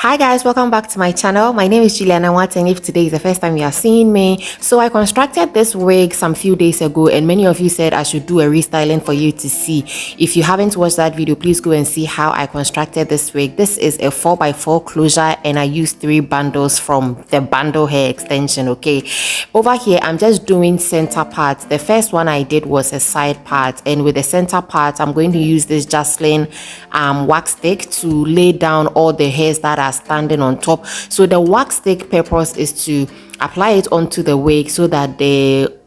Hi guys, welcome back to my channel. My name is Juliana, and if today is the first time you are seeing me. So I constructed this wig some few days ago and many of you said I should do a restyling for you to see. If you haven't watched that video, please go and see how I constructed this wig. This is a 4x4 closure and I used 3 bundles from the bundle hair extension. Okay, over here I'm just doing center part. The first one I did was a side part, and with the center part I'm going to use this Jocelyn wax stick to lay down all the hairs that are standing on top. So the wax stick purpose is to apply it onto the wig so that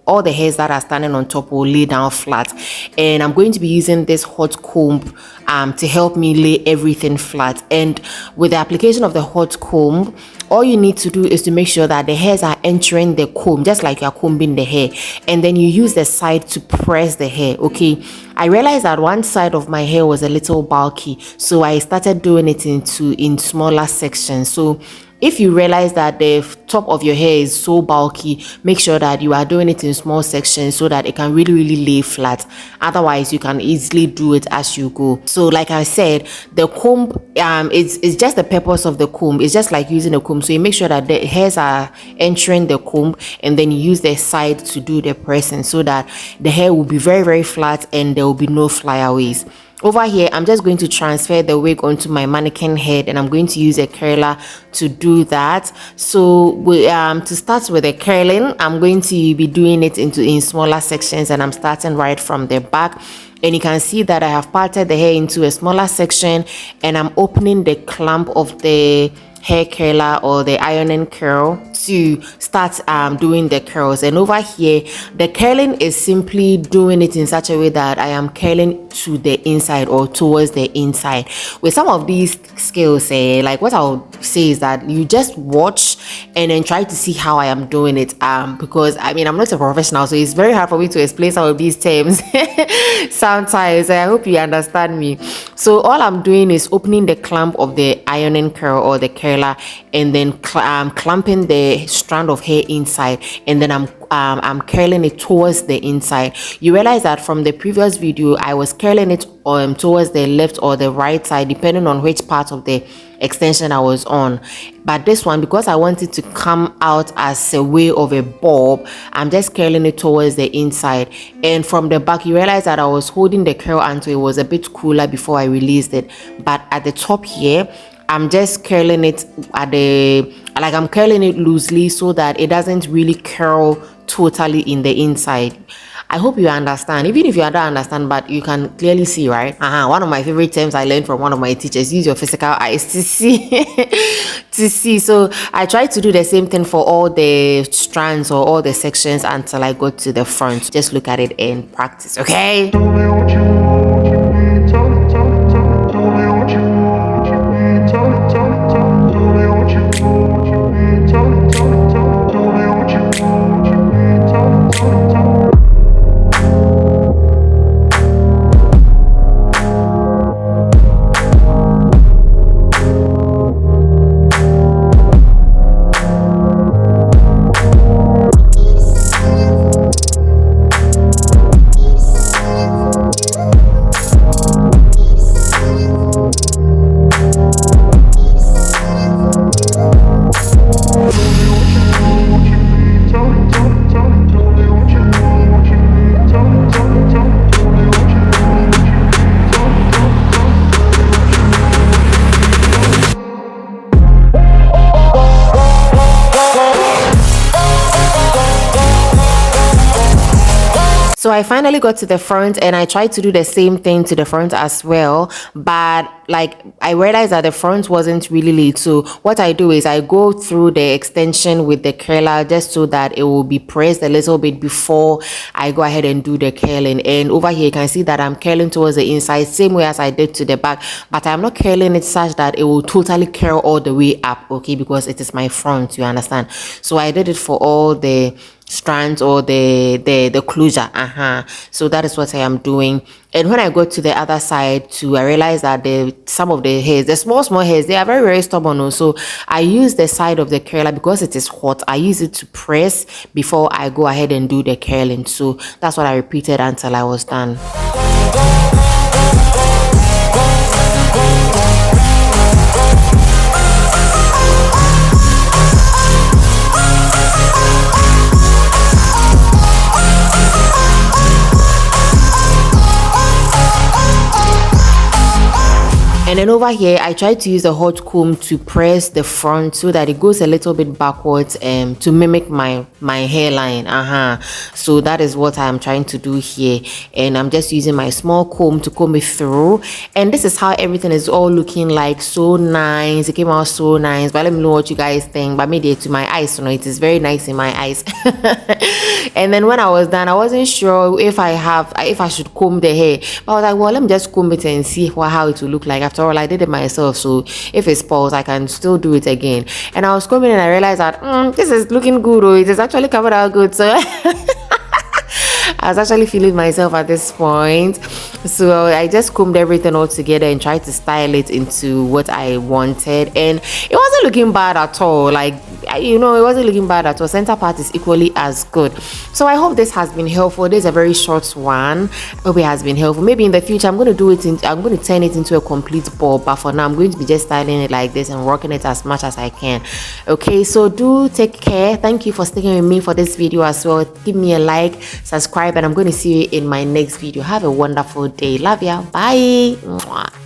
all the hairs that are standing on top will lay down flat. And I'm going to be using this hot comb to help me lay everything flat. And with the application of the hot comb, all you need to do is to make sure that the hairs are entering the comb, just like you're combing the hair, and then you use the side to press the hair. Okay, I realized that one side of my hair was a little bulky, so I started doing it in smaller sections. So if you realize that the top of your hair is so bulky, make sure that you are doing it in small sections so that it can really lay flat. Otherwise, you can easily do it as you go. So like I said, the comb, it's just the purpose of the comb. It's just like using a comb. So you make sure that the hairs are entering the comb, and then you use the side to do the pressing so that the hair will be very flat and there will be no flyaways. Over here, I'm just going to transfer the wig onto my mannequin head, and I'm going to use a curler to do that. So to start with the curling, I'm going to be doing it in smaller sections, and I'm starting right from the back. And you can see that I have parted the hair into a smaller section, and I'm opening the clamp of the hair curler or the ironing curl to start doing the curls. And over here, the curling is simply doing it in such a way that I am curling to the inside or towards the inside. With some of these skills, like what I'll say is that you just watch and then try to see how I am doing it, because I mean I'm not a professional, so it's very hard for me to explain some of these terms sometimes. I hope you understand me. So all I'm doing is opening the clamp of the ironing curl or the curler, and then clamping the strand of hair inside, and then I'm curling it towards the inside. You realize that from the previous video I was curling it towards the left or the right side, depending on which part of the extension I was on. But this one, because I want it to come out as a way of a bob, I'm just curling it towards the inside. And from the back, you realize that I was holding the curl until it was a bit cooler before I released it. But at the top here, I'm just curling it I'm curling it loosely so that it doesn't really curl totally in the inside. I hope you understand, even if you don't understand, but you can clearly see, right? One of my favorite terms I learned from one of my teachers: use your physical eyes to see. to see. So I try to do the same thing for all the strands or all the sections until I go to the front. Just look at it and practice, okay? So I finally got to the front, and I tried to do the same thing to the front as well, but like I realized that the front wasn't really lit. So what I do is I go through the extension with the curler just so that it will be pressed a little bit before I go ahead and do the curling. And over here you can see that I'm curling towards the inside, same way as I did to the back, but I'm not curling it such that it will totally curl all the way up, okay, because it is my front, you understand. So I did it for all the strands or the closure. So that is what I am doing. And when I go to the other side too, I realize that some of the hairs, the small hairs, they are very stubborn also. I use the side of the curler because it is hot. I use it to press before I go ahead and do the curling. So that's what I repeated until I was done. And then over here, I tried to use a hot comb to press the front so that it goes a little bit backwards to mimic my hairline. So that is what I'm trying to do here. And I'm just using my small comb to comb it through. And this is how everything is all looking like. So nice. It came out so nice. But let me know what you guys think. But maybe to my eyes, it is very nice in my eyes. And then when I was done, I wasn't sure if I should comb the hair. But I was like, well, let me just comb it and see how it will look like. After all, I did it myself, so if it spoils, I can still do it again. And I was combing and I realized that this is looking good, or it is actually covered out good. So I was actually feeling myself at this point. So I just combed everything all together and tried to style it into what I wanted, and it wasn't looking bad at all. Like, it wasn't looking bad at all. Center part is equally as good. So I hope this has been helpful. This is a very short one. I hope it has been helpful. Maybe in the future I'm going to turn it into a complete bob, but for now I'm going to be just styling it like this and working it as much as I can. Okay, so do take care. Thank you for sticking with me for this video as well. Give me a like, subscribe, and I'm going to see you in my next video. Have a wonderful day. Love ya. Bye. Mwah.